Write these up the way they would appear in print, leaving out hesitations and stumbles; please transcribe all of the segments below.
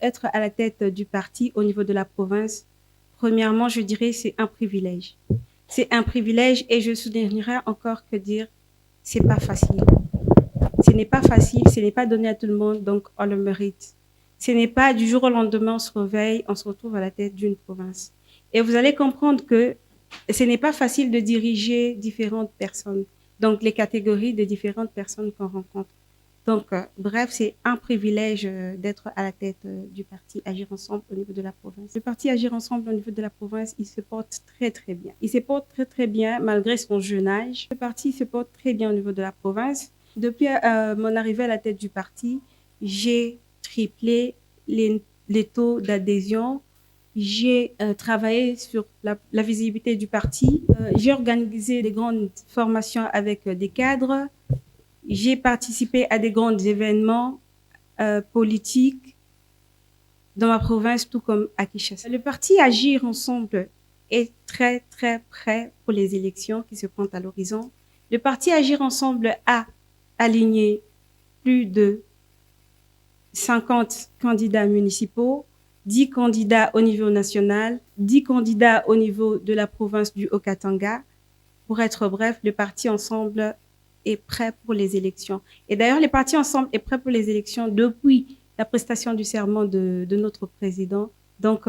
être à la tête du parti au niveau de la province, premièrement, je dirais c'est un privilège. C'est un privilège et je soulignerai encore que dire c'est pas facile. Ce n'est pas facile, ce n'est pas donné à tout le monde, donc on le mérite. Ce n'est pas du jour au lendemain, on se réveille, on se retrouve à la tête d'une province. Et vous allez comprendre que ce n'est pas facile de diriger différentes personnes, donc les catégories de différentes personnes qu'on rencontre. Donc, bref, c'est un privilège d'être à la tête du parti Agir Ensemble au niveau de la province. Le parti Agir Ensemble au niveau de la province, il se porte très très bien. Il se porte très très bien malgré son jeune âge. Le parti se porte très bien au niveau de la province. Depuis mon arrivée à la tête du parti, j'ai triplé les taux d'adhésion. J'ai travaillé sur la visibilité du parti. J'ai organisé des grandes formations avec des cadres. J'ai participé à des grands événements politiques dans ma province, tout comme à Kinshasa. Le parti Agir Ensemble est très, très prêt pour les élections qui se pointent à l'horizon. Le parti Agir Ensemble a aligné plus de 50 candidats municipaux, 10 candidats au niveau national, 10 candidats au niveau de la province du Haut-Katanga. Pour être bref, le parti Ensemble est prêt pour les élections. Et d'ailleurs, le parti Ensemble est prêt pour les élections depuis la prestation du serment de notre président. Donc,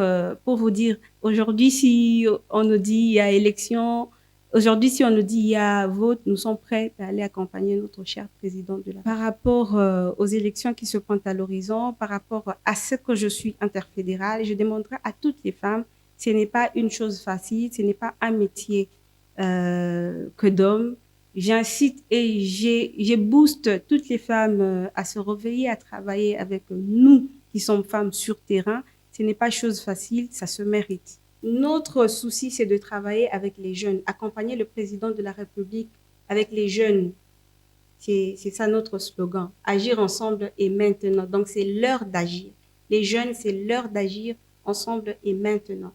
pour vous dire, aujourd'hui, si on nous dit il y a élection, aujourd'hui, si on nous dit il y a vote, nous sommes prêts à aller accompagner notre cher président de la. Par rapport aux élections qui se pointent à l'horizon, par rapport à ce que je suis interfédérale, je demanderai à toutes les femmes, ce n'est pas une chose facile, ce n'est pas un métier que d'hommes. J'incite et je booste toutes les femmes à se réveiller, à travailler avec nous qui sommes femmes sur terrain. Ce n'est pas chose facile, ça se mérite. Notre souci, c'est de travailler avec les jeunes, accompagner le président de la République avec les jeunes. C'est ça notre slogan. Agir ensemble et maintenant. Donc, c'est l'heure d'agir. Les jeunes, c'est l'heure d'agir ensemble et maintenant.